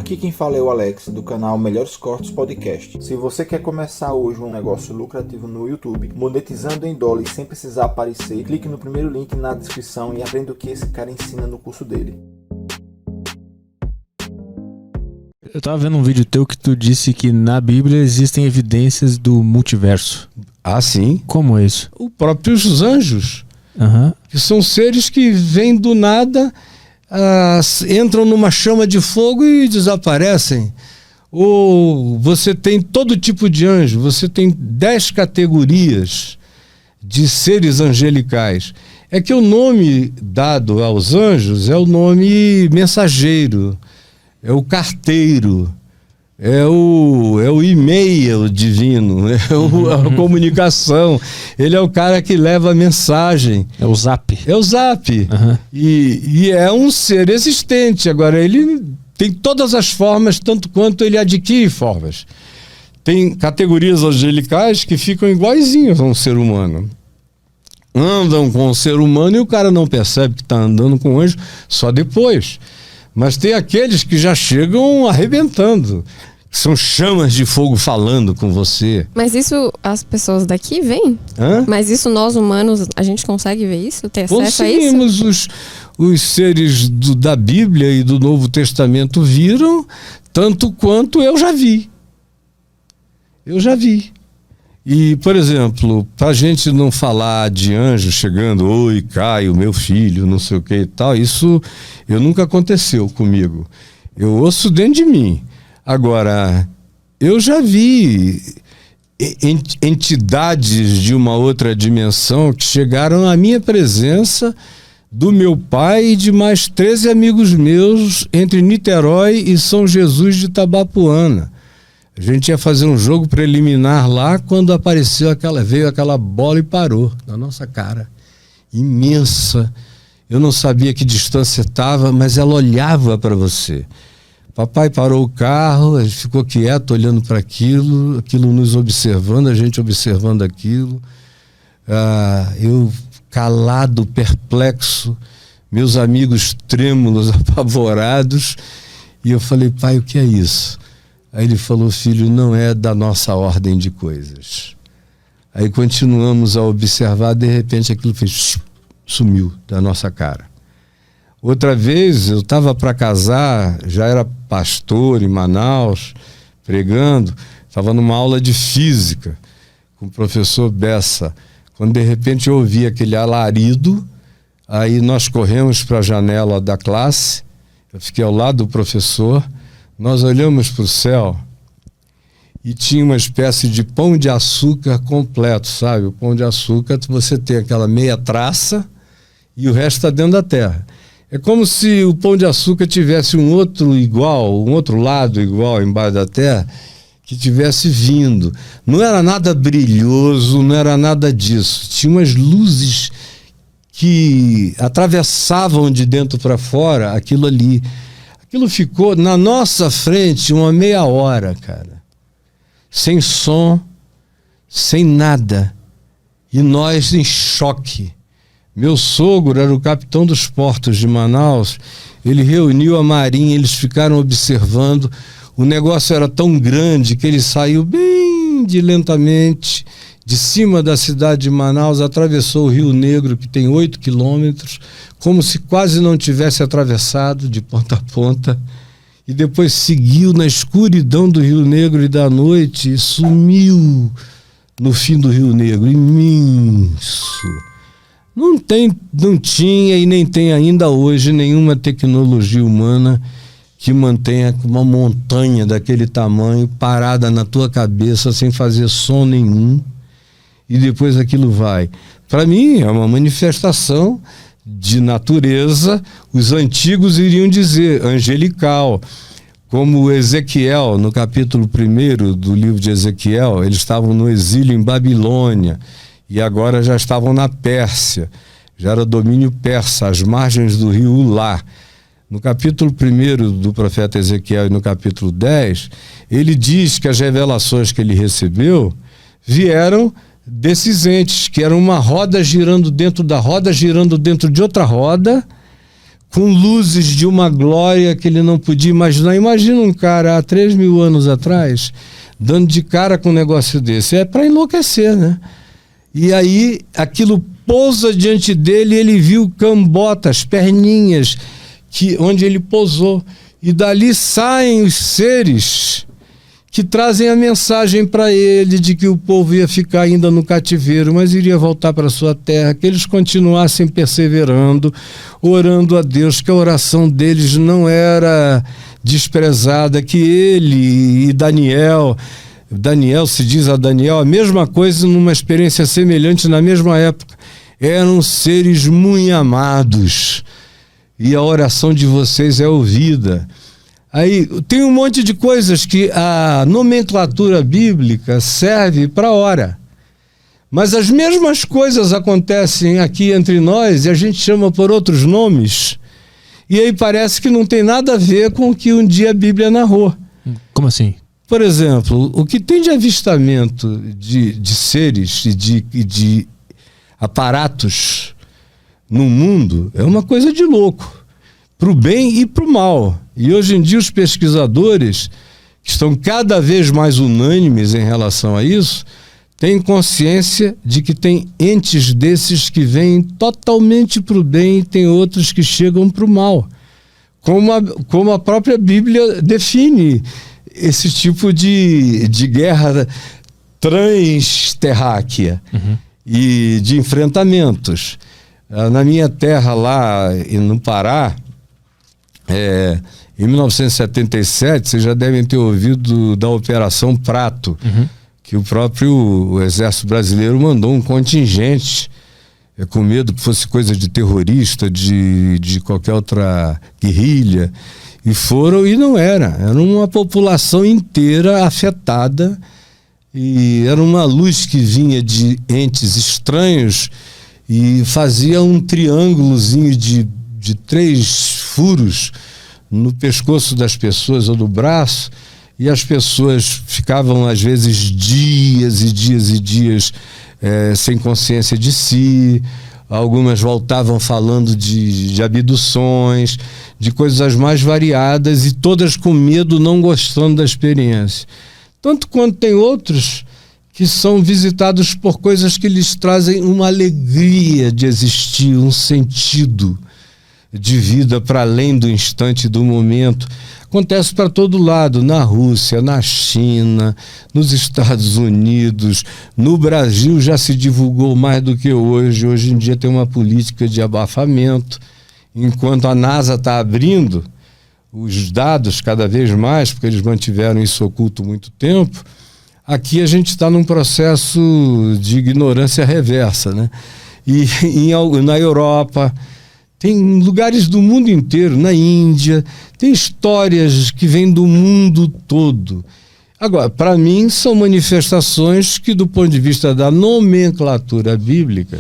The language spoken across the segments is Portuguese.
Aqui quem fala é o Alex, do canal Melhores Cortes Podcast. Se você quer começar hoje um negócio lucrativo no YouTube, monetizando em dólar e sem precisar aparecer, clique no primeiro link na descrição e aprenda o que esse cara ensina no curso dele. Eu tava vendo um vídeo teu que tu disse que na Bíblia existem evidências do multiverso. Ah, sim. Como é isso? Os próprios anjos, que são seres que vêm do nada, entram numa chama de fogo e desaparecem. Ou você tem todo tipo de anjo, você tem 10 categorias de seres angelicais. É que o nome dado aos anjos é o nome mensageiro, é o carteiro, é o e-mail divino, é a comunicação. Ele é o cara que leva a mensagem. É o Zap. É o Zap. E é um ser existente. Agora, ele tem todas as formas, tanto quanto ele adquire formas. Tem categorias angelicais que ficam iguaizinhos a um ser humano. Andam com o ser humano e o cara não percebe que está andando com o anjo só depois. Mas tem aqueles que já chegam arrebentando. São chamas de fogo falando com você. Mas isso as pessoas daqui veem? Mas isso nós humanos, a gente consegue ver isso? Ter acesso a isso? Conseguimos. Os seres da Bíblia e do Novo Testamento viram, tanto quanto eu já vi. Eu já vi. E, por exemplo, para a gente não falar de anjo chegando, oi, Caio, meu filho, não sei o que e tal, isso nunca aconteceu comigo. Eu ouço dentro de mim. Agora, eu já vi entidades de uma outra dimensão que chegaram à minha presença, do meu pai e de mais 13 amigos meus entre Niterói e São Jesus de Itabapoana. A gente ia fazer um jogo preliminar lá quando veio aquela bola e parou na nossa cara. Imensa. Eu não sabia que distância estava, mas ela olhava para você. Papai parou o carro, a gente ficou quieto olhando para aquilo nos observando, a gente observando aquilo. Eu calado, perplexo, meus amigos trêmulos, apavorados. E eu falei, pai, o que é isso? Aí ele falou, filho, não é da nossa ordem de coisas. Aí continuamos a observar, de repente aquilo sumiu da nossa cara. Outra vez eu estava para casar, já era pastor em Manaus, pregando, estava numa aula de física com o professor Bessa, quando de repente eu ouvi aquele alarido, aí nós corremos para a janela da classe, eu fiquei ao lado do professor. Nós olhamos para o céu e tinha uma espécie de pão de açúcar completo, sabe? O pão de açúcar, você tem aquela meia traça e o resto está dentro da terra. É como se o pão de açúcar tivesse um outro lado igual embaixo da terra, que tivesse vindo. Não era nada brilhoso, não era nada disso. Tinha umas luzes que atravessavam de dentro para fora aquilo ali. Aquilo ficou na nossa frente uma meia hora, cara. Sem som, sem nada. E nós em choque. Meu sogro era o capitão dos portos de Manaus. Ele reuniu a marinha, eles ficaram observando. O negócio era tão grande que ele saiu bem lentamente de cima da cidade de Manaus, atravessou o Rio Negro, que tem 8 quilômetros, como se quase não tivesse atravessado de ponta a ponta, e depois seguiu na escuridão do Rio Negro e da noite e sumiu no fim do Rio Negro, imenso. Não tinha e nem tem ainda hoje nenhuma tecnologia humana que mantenha uma montanha daquele tamanho parada na tua cabeça sem fazer som nenhum. E depois aquilo vai. Para mim é uma manifestação de natureza, os antigos iriam dizer angelical, como Ezequiel, no capítulo 1 do livro de Ezequiel. Eles estavam no exílio em Babilônia e agora já estavam na Pérsia, já era domínio persa, às margens do rio Ulá. No capítulo 1 do profeta Ezequiel e no capítulo 10, ele diz que as revelações que ele recebeu vieram desses entes, que era uma roda girando dentro da roda, girando dentro de outra roda, com luzes de uma glória que ele não podia imaginar. Imagina um cara há 3.000 anos atrás dando de cara com um negócio desse. É para enlouquecer, né? E aí aquilo pousa diante dele e ele viu cambotas, perninhas, onde ele pousou. E dali saem os seres que trazem a mensagem para ele de que o povo ia ficar ainda no cativeiro, mas iria voltar para sua terra, que eles continuassem perseverando, orando a Deus, que a oração deles não era desprezada, que ele e Daniel se diz a Daniel a mesma coisa numa experiência semelhante na mesma época, eram seres muito amados e a oração de vocês é ouvida. Aí tem um monte de coisas que a nomenclatura bíblica serve para hora. Mas as mesmas coisas acontecem aqui entre nós e a gente chama por outros nomes. E aí parece que não tem nada a ver com o que um dia a Bíblia narrou. Como assim? Por exemplo, o que tem de avistamento de seres e de aparatos no mundo é uma coisa de louco. Para o bem e para o mal. E hoje em dia os pesquisadores, que estão cada vez mais unânimes em relação a isso, têm consciência de que tem entes desses que vêm totalmente para o bem e tem outros que chegam para o mal. Como a própria Bíblia define esse tipo de guerra transterráquea e de enfrentamentos. Na minha terra lá no Pará, em 1977, vocês já devem ter ouvido da Operação Prato, que o próprio Exército Brasileiro mandou um contingente com medo que fosse coisa de terrorista, de qualquer outra guerrilha, e foram, e não era uma população inteira afetada, e era uma luz que vinha de entes estranhos e fazia um triângulozinho de 3 furos no pescoço das pessoas ou no braço, e as pessoas ficavam às vezes dias e dias e dias sem consciência de si. Algumas voltavam falando de abduções, de coisas as mais variadas, e todas com medo, não gostando da experiência. Tanto quanto tem outros que são visitados por coisas que lhes trazem uma alegria de existir, um sentido de vida para além do instante, do momento. Acontece para todo lado, na Rússia, na China, nos Estados Unidos, no Brasil já se divulgou mais do que hoje. Hoje em dia tem uma política de abafamento, enquanto a NASA está abrindo os dados cada vez mais, porque eles mantiveram isso oculto muito tempo. Aqui a gente está num processo de ignorância reversa, né? E na Europa, tem lugares do mundo inteiro, na Índia, tem histórias que vêm do mundo todo. Agora, para mim, são manifestações que, do ponto de vista da nomenclatura bíblica,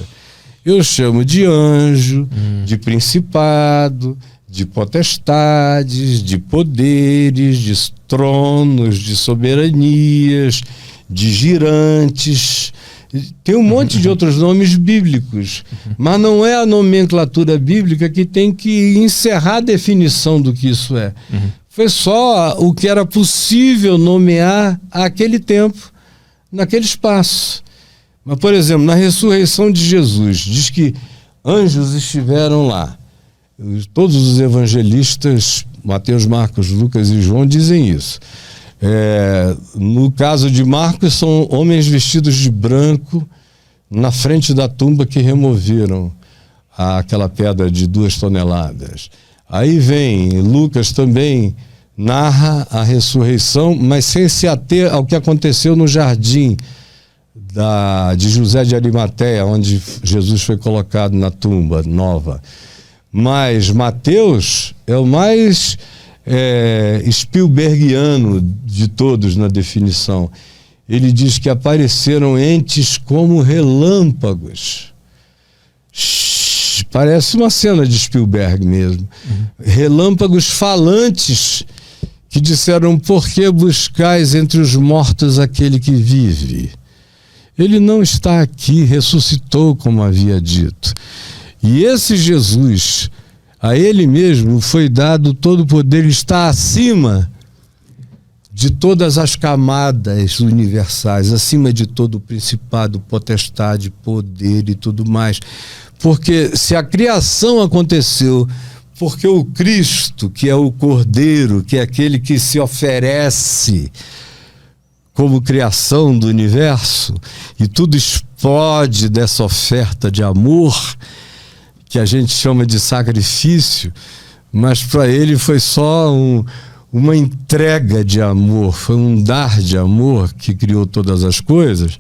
eu chamo de anjo, de principado, de potestades, de poderes, de tronos, de soberanias, de girantes. Tem um monte de outros nomes bíblicos, mas não é a nomenclatura bíblica que tem que encerrar a definição do que isso é. Foi só o que era possível nomear àquele tempo, naquele espaço. Mas, por exemplo, na ressurreição de Jesus, diz que anjos estiveram lá. Todos os evangelistas, Mateus, Marcos, Lucas e João, dizem isso. No caso de Marcos, são homens vestidos de branco na frente da tumba que removeram aquela pedra de 2 toneladas. Aí vem, Lucas também narra a ressurreição, mas sem se ater ao que aconteceu no jardim de José de Arimateia, onde Jesus foi colocado na tumba nova. Mas Mateus é o mais Spielbergiano de todos na definição. Ele diz que apareceram entes como relâmpagos. Parece uma cena de Spielberg mesmo. Relâmpagos falantes que disseram: por que buscais entre os mortos aquele que vive? Ele não está aqui, ressuscitou, como havia dito. E esse Jesus, A ele mesmo foi dado todo o poder, ele está acima de todas as camadas universais, acima de todo o principado, potestade, poder e tudo mais. Porque se a criação aconteceu porque o Cristo, que é o Cordeiro, que é aquele que se oferece como criação do universo, e tudo explode dessa oferta de amor, que a gente chama de sacrifício, mas para ele foi só uma entrega de amor, foi um dar de amor que criou todas as coisas.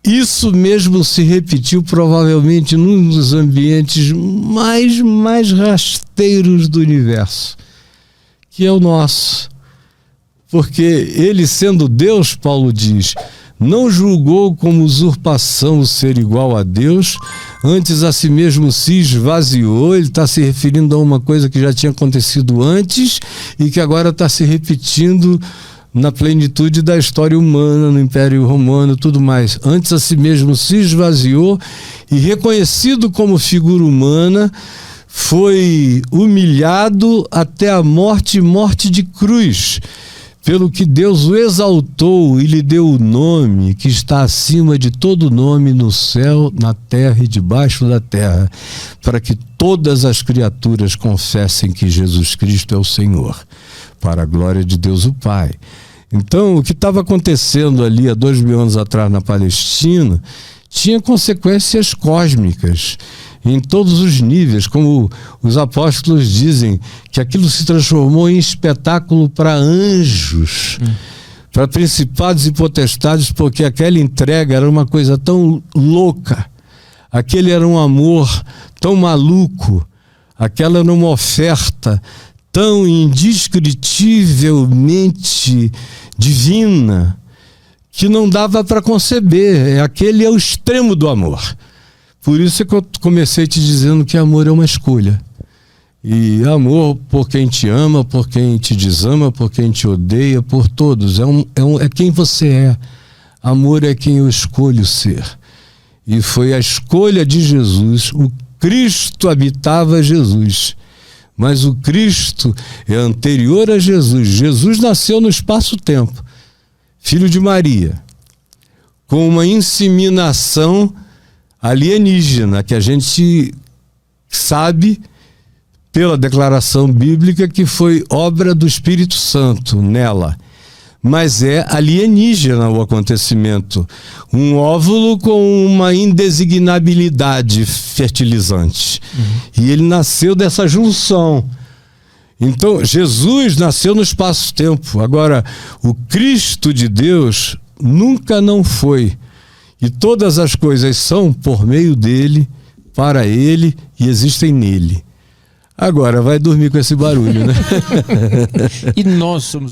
Isso mesmo se repetiu provavelmente num dos ambientes mais rasteiros do universo, que é o nosso. Porque ele, sendo Deus, Paulo diz, não julgou como usurpação o ser igual a Deus, antes a si mesmo se esvaziou. Ele está se referindo a uma coisa que já tinha acontecido antes e que agora está se repetindo na plenitude da história humana, no Império Romano, tudo mais. Antes a si mesmo se esvaziou e, reconhecido como figura humana, foi humilhado até a morte de cruz, pelo que Deus o exaltou e lhe deu o nome que está acima de todo nome no céu, na terra e debaixo da terra, para que todas as criaturas confessem que Jesus Cristo é o Senhor, para a glória de Deus o Pai. Então, o que estava acontecendo ali há 2000 anos atrás na Palestina tinha consequências cósmicas em todos os níveis, como os apóstolos dizem, que aquilo se transformou em espetáculo para anjos, para principados e potestades, porque aquela entrega era uma coisa tão louca, aquele era um amor tão maluco, aquela era uma oferta tão indescritivelmente divina, que não dava para conceber. Aquele é o extremo do amor. Por isso é que eu comecei te dizendo que amor é uma escolha. E amor por quem te ama, por quem te desama, por quem te odeia, por todos. É quem você é. Amor é quem eu escolho ser. E foi a escolha de Jesus. O Cristo habitava Jesus. Mas o Cristo é anterior a Jesus. Jesus nasceu no espaço-tempo, filho de Maria, com uma inseminação alienígena, que a gente sabe pela declaração bíblica que foi obra do Espírito Santo nela. Mas é alienígena o acontecimento. Um óvulo com uma indesignabilidade fertilizante. E ele nasceu dessa junção. Então, Jesus nasceu no espaço-tempo. Agora, o Cristo de Deus nunca não foi. E todas as coisas são por meio dele, para ele e existem nele. Agora, vai dormir com esse barulho, né? E nós somos